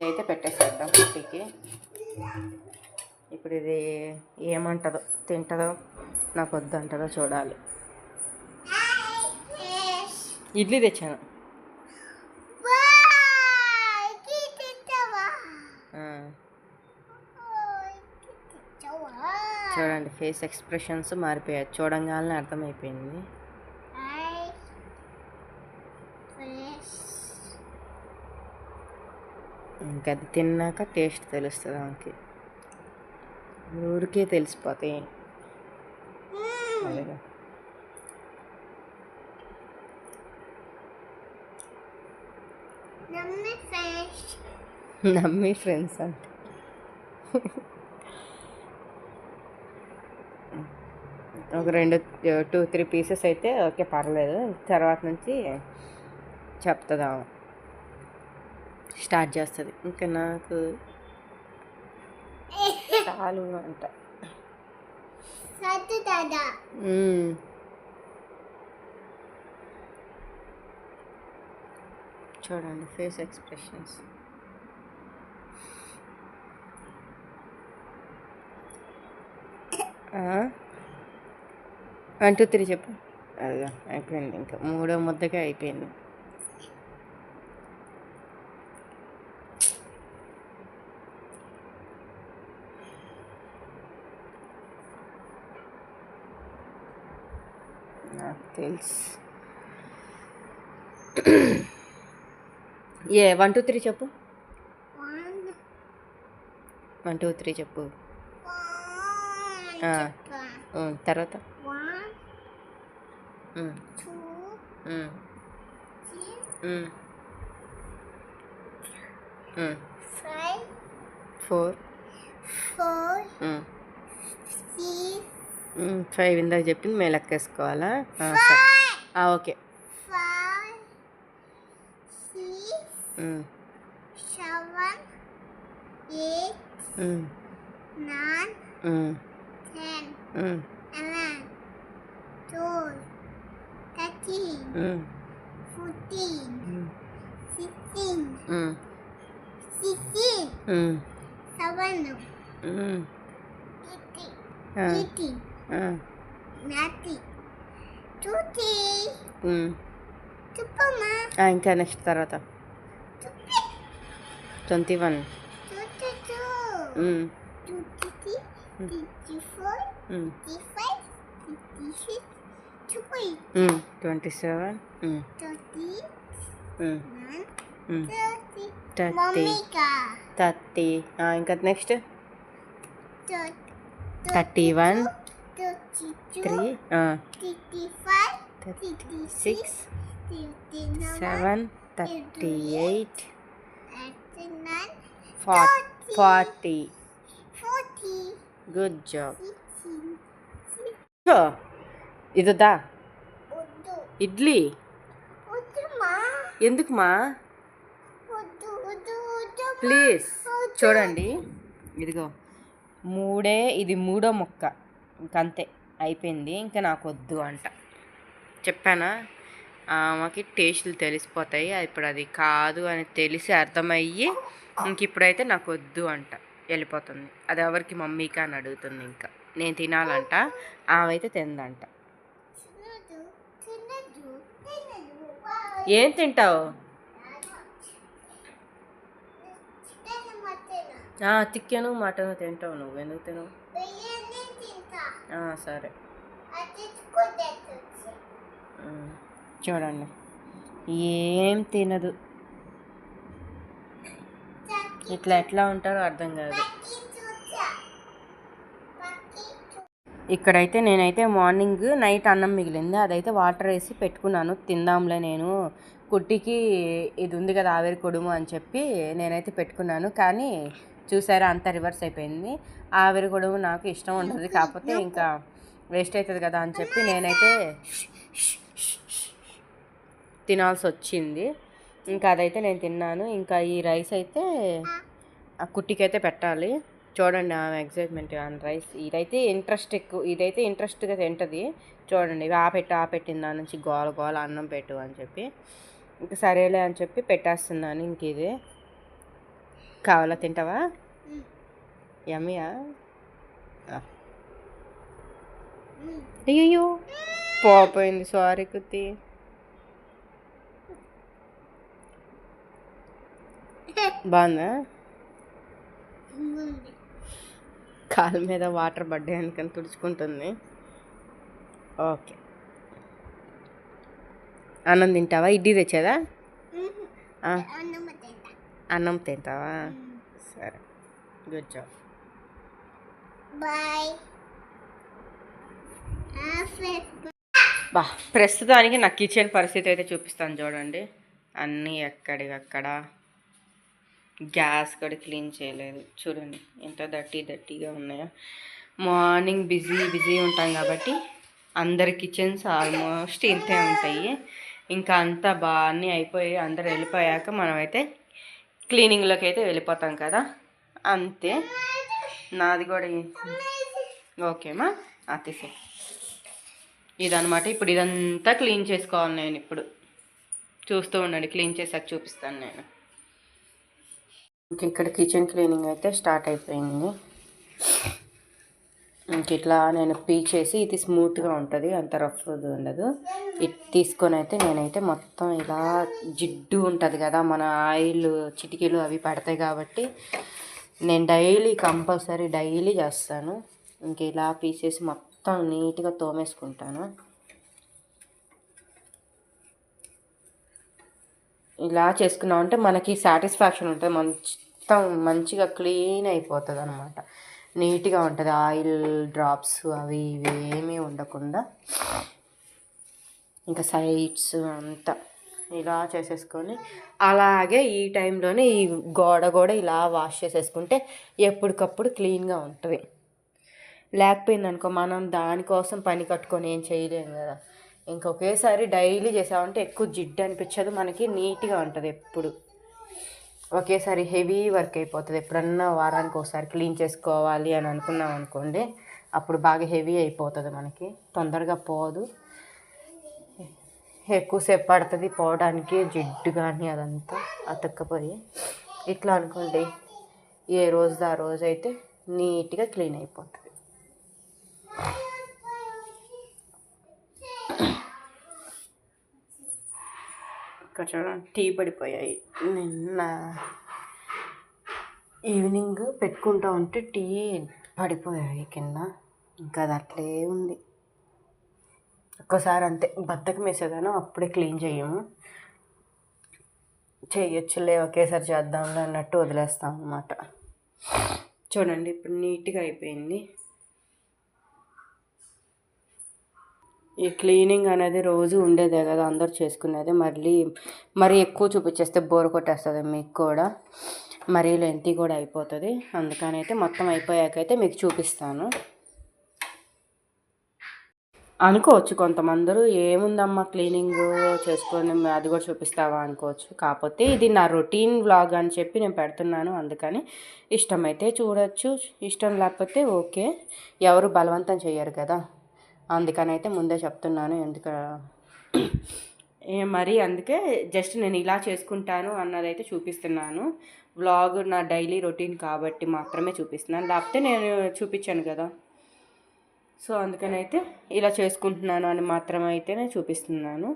అయితే పెట్టేసేద్దాం కుట్టికి. ఇప్పుడు ఇది ఏమంటుందో, తింటుందో నాకు వద్దు అంటుందో చూడాలి. ఇడ్లీ తెచ్చాను. చూడండి ఫేస్ ఎక్స్ప్రెషన్స్ మారిపోయాయి, చూడంగానే అర్థమైపోయింది. ఇంకా అది తిన్నాక టేస్ట్ తెలుస్తుంది ఆమెకి, ఊరికే తెలిసిపోతాయి. అదేగా నమ్మి ఫ్రెండ్స్ అంటే ఒక 2-3 పీసెస్ అయితే ఓకే పర్లేదు, తర్వాత నుంచి చెప్తుందా స్టార్ట్ చేస్తుంది. ఇంకా నాకు చాలు అంట. చూడండి face expressions. One two three చెప్పు. అదిగా అయిపోయింది, ఇంకా 3వ ముద్దగా అయిపోయింది. నాకు తెలుసు. 1 2 3 చెప్పు. 1 2 3 చెప్పు. తర్వాత 2 5 4 5 ఇందాక చెప్పింది మేము లెక్కేసుకోవాలా? ఓకే. 5 6 7 8 9 10 11 12 13 14 16 17 18 19 20. ఇంకా నెక్స్ట్ తర్వాత 21 22 23 24 25 26 27 30. ఇంకా నెక్స్ట్ 31 33 35 36 37 38 40. Good job. ఇదా ఇడ్లీ ఎందుకుమా ప్లీజ్. చూడండి ఇదిగో ఇది 3వ ముక్క, ఇంకంతే అయిపోయింది. ఇంకా నాకు వద్దు అంట. చెప్పానా ఆమెకి టేస్టులు తెలిసిపోతాయి. ఇప్పుడు అది కాదు అని తెలిసి అర్థమయ్యి ఇంక ఇప్పుడైతే నాకు వద్దు అంట, వెళ్ళిపోతుంది. అది ఎవరికి మమ్మీకి అని అడుగుతుంది. ఇంకా నేను తినాలంట, ఆమె అయితే తిందంట. ఏం తింటావు? చికెను మటను తింటావు. నువ్వు ఎందుకు తినవు? సరే. చూడండి ఏం తినదు, ఎట్లా ఉంటారో అర్థం కాదు. ఇక్కడైతే నేనైతే మార్నింగ్ నైట్ అన్నం మిగిలింది, అదైతే వాటర్ వేసి పెట్టుకున్నాను. తిందాంలే, నేను కుట్టికి ఇది ఉంది కదా ఆవిరి కొడుము అని చెప్పి నేనైతే పెట్టుకున్నాను. కానీ చూసారా అంతా రివర్స్ అయిపోయింది. ఆవిరి కొడుము నాకు ఇష్టం ఉండదు, కాకపోతే ఇంకా వేస్ట్ అవుతుంది కదా అని చెప్పి నేనైతే తినాల్సి వచ్చింది. ఇంకా అదైతే నేను తిన్నాను. ఇంకా ఈ రైస్ అయితే ఆ కుట్టికైతే పెట్టాలి. చూడండి ఆమె ఎగ్జైట్మెంట్ ఆన్ రైస్. ఇదైతే ఇంట్రెస్ట్గా తింటుంది. చూడండి ఆపెట్టిన దాని నుంచి గోల అన్నం పెట్టు అని చెప్పి ఇంకా సరేలే అని చెప్పి పెట్టేస్తున్నాను. ఇంక ఇది కావాలా, తింటావా? యమ్మీయా? అయ్యో పోయింది, సారీ కుత్తి. బాగుందా? కాలు మీద వాటర్ పడ్డాయి అందుకని తుడుచుకుంటుంది. ఓకే, అన్నం తింటావా? ఇడ్లీ తెచ్చేదా? అన్నం తింటావా? సరే, గుడ్ జాబ్. బాయ్. ప్రస్తుతానికి నా కిచెన్ పరిస్థితి అయితే చూపిస్తాను చూడండి. అన్నీ ఎక్కడికక్కడ, గ్యాస్ కూడా క్లీన్ చేయలేదు చూడండి ఎంత దట్టీగా ఉన్నాయో. మార్నింగ్ బిజీ ఉంటాం కాబట్టి అందరి కిచెన్స్ ఆల్మోస్ట్ ఇంతే ఉంటాయి. ఇంకా అంతా అన్నీ అయిపోయి అందరు వెళ్ళిపోయాక మనమైతే క్లీనింగ్లోకి అయితే వెళ్ళిపోతాం కదా, అంతే. నాది కూడా ఓకేమా తీసే ఇదనమాట. ఇప్పుడు ఇదంతా క్లీన్ చేసుకోవాలి నేను. ఇప్పుడు చూస్తూ ఉండండి, క్లీన్ చేసాక చూపిస్తాను నేను. ఇంక ఇక్కడ కిచెన్ క్లీనింగ్ అయితే స్టార్ట్ అయిపోయింది. ఇంక ఇట్లా నేను పీచేసి, ఇది స్మూత్గా ఉంటుంది, అంత రఫ్ ఉండదు. ఇది తీసుకొని అయితే నేనైతే మొత్తం ఇలా జిడ్డు ఉంటుంది కదా, మన ఆయిల్ చిటికీలు అవి పడతాయి కాబట్టి నేను కంపల్సరీ డైలీ చేస్తాను. ఇంక ఇలా పీసేసి మొత్తం నీట్గా తోమేసుకుంటాను. ఇలా చేసుకున్నామంటే మనకి సాటిస్ఫాక్షన్ ఉంటుంది, మొత్తం మంచిగా క్లీన్ అయిపోతుంది అనమాట. నీట్గా ఉంటుంది, ఆయిల్ డ్రాప్స్ అవి ఇవి ఏమీ ఉండకుండా. ఇంకా సైడ్స్ అంతా ఇలా చేసేసుకొని, అలాగే ఈ టైంలోనే ఈ గోడ ఇలా వాష్ చేసేసుకుంటే ఎప్పటికప్పుడు క్లీన్గా ఉంటుంది. లేకపోయిందనుకో మనం దానికోసం పని కట్టుకొని ఏం చేయలేము కదా. ఇంకొకేసారి డైలీ చేసామంటే ఎక్కువ జిడ్డు అనిపించదు, మనకి నీట్గా ఉంటుంది. ఎప్పుడు ఒకేసారి హెవీ వర్క్ అయిపోతుంది. ఎప్పుడన్నా వారానికి ఒకసారి క్లీన్ చేసుకోవాలి అని అనుకున్నాం అనుకోండి, అప్పుడు బాగా హెవీ అయిపోతుంది, మనకి తొందరగా పోదు, ఎక్కువసేపు పడుతుంది పోవడానికి, జిడ్డు కానీ అదంతా అతుక్కపోయి. ఇట్లా అనుకోండి, ఏ రోజు ఆ రోజు అయితే నీట్గా క్లీన్ అయిపోతుంది. ఇక్కడ చూడండి టీ పడిపోయాయి. నిన్న ఈవినింగ్ పెట్టుకుంటా ఉంటే టీ పడిపోయాయి కింద. ఇంకా అది అట్లే ఉంది. ఒక్కసారి అంతే బద్దకం వేసేదాను, అప్పుడే క్లీన్ చేయము. చేయొచ్చులే ఒకేసారి చేద్దాంలే అన్నట్టు వదిలేస్తాం అన్నమాట. చూడండి ఇప్పుడు నీట్గా అయిపోయింది. ఈ క్లీనింగ్ అనేది రోజు ఉండేదే కదా, అందరు చేసుకునేదే. మరీ ఎక్కువ చూపించేస్తే బోర్ కొట్టేస్తుంది మీకు కూడా, మరీ లెంతీ కూడా అయిపోతుంది. అందుకని అయితే మొత్తం అయిపోయాకైతే మీకు చూపిస్తాను. అనుకోవచ్చు కొంతమందరు, ఏముందమ్మా క్లీనింగ్ చేసుకొని అది కూడా చూపిస్తావా అనుకోవచ్చు. కాకపోతే ఇది నా రొటీన్ వ్లాగ్ అని చెప్పి నేను పెడుతున్నాను. అందుకని ఇష్టమైతే చూడొచ్చు, ఇష్టం లేకపోతే ఓకే, ఎవరు బలవంతం చేయరు కదా. అందుకని అయితే ముందే చెప్తున్నాను. మరి అందుకే జస్ట్ నేను ఇలా చేసుకుంటాను అన్నదైతే చూపిస్తున్నాను. వ్లాగ్ నా డైలీ రొటీన్ కాబట్టి మాత్రమే చూపిస్తున్నాను, లేకపోతే నేను చూపించాను కదా. సో అందుకని అయితే ఇలా చేసుకుంటున్నాను అని మాత్రమే అయితేనే చూపిస్తున్నాను.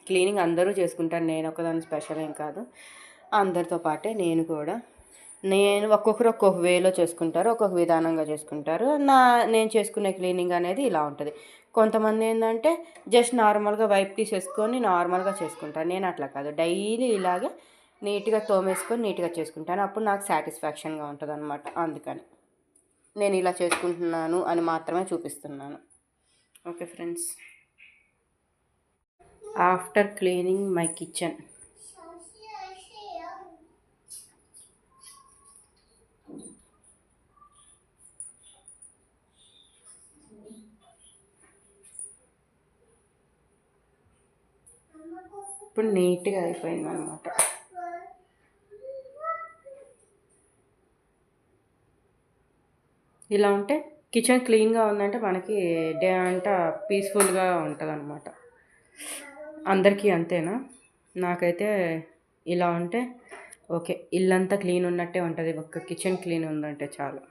క్లీనింగ్ అందరూ చేసుకుంటారు, నేను ఒకదాని స్పెషల్ ఏం కాదు, అందరితో పాటే నేను కూడా. ఒక్కొక్కరు ఒక్కొక్క వేలో చేసుకుంటారు, ఒక్కొక్క విధానంగా చేసుకుంటారు. నేను చేసుకునే క్లీనింగ్ అనేది ఇలా ఉంటుంది. కొంతమంది ఏంటంటే జస్ట్ నార్మల్గా వైప్ తీసేసుకొని నార్మల్గా చేసుకుంటారు. నేను అట్లా కాదు, డైలీ ఇలాగే నీట్గా తోమేసుకొని నీట్గా చేసుకుంటాను. అప్పుడు నాకు సాటిస్ఫాక్షన్గా ఉంటుంది అనమాట. అందుకని నేను ఇలా చేసుకుంటున్నాను అని మాత్రమే చూపిస్తున్నాను. Okay friends, after cleaning my kitchen. ఇప్పుడు నీట్గా అయిపోయింది అనమాట. ఇలా ఉంటే కిచెన్ క్లీన్గా ఉందంటే మనకి డే అంతా పీస్ఫుల్గా ఉంటుంది అనమాట. అందరికీ అంతేనా? నాకైతే ఇలా ఉంటే ఓకే, ఇల్లంతా క్లీన్ ఉన్నట్టే ఉంటుంది, ఒక్క కిచెన్ క్లీన్ ఉందంటే చాలు.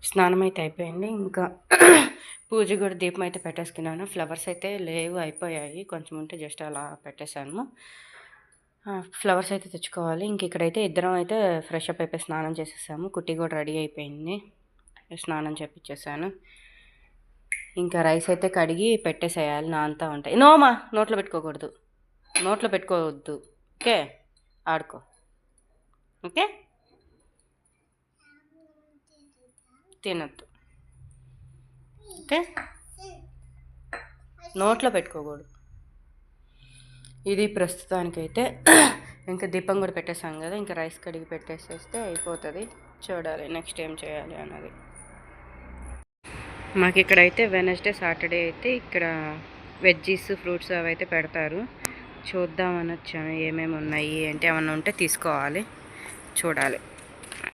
స్నానం అయితే అయిపోయింది, ఇంకా పూజ కూడా దీపం అయితే పెట్టేసుకున్నాను. ఫ్లవర్స్ అయితే లేవు, అయిపోయాయి, కొంచెం ఉంటే జస్ట్ అలా పెట్టేశాను. ఫ్లవర్స్ అయితే తెచ్చుకోవాలి. ఇంక ఇక్కడైతే ఇద్దరం అయితే ఫ్రెష్ అప్ అయిపోయి స్నానం చేసేసాము. కుట్టి కూడా రెడీ అయిపోయింది, స్నానం చేపించేసాను. ఇంకా రైస్ అయితే కడిగి పెట్టేసేయాలి, నాంతా ఉంటాయి. నోమా నోట్లో పెట్టుకోకూడదు, నోట్లో పెట్టుకోవద్దు, ఓకే, ఆడుకో, ఓకే, తినద్దు, ఓకే, నోట్లో పెట్టుకోకూడదు. ఇది ప్రస్తుతానికైతే ఇంకా దీపం కూడా పెట్టేసాం కదా, ఇంకా రైస్ కడిగి పెట్టేసేస్తే అయిపోతుంది. చూడాలి నెక్స్ట్ ఏం చేయాలి అన్నది. మాకు ఇక్కడైతే వెనస్డే సాటర్డే అయితే ఇక్కడ వెజ్జీస్ ఫ్రూట్స్ అవి అయితే పెడతారు. చూద్దామని వచ్చాను, ఏమేమి ఉన్నాయి అంటే ఏమన్నా ఉంటే తీసుకోవాలి, చూడాలి.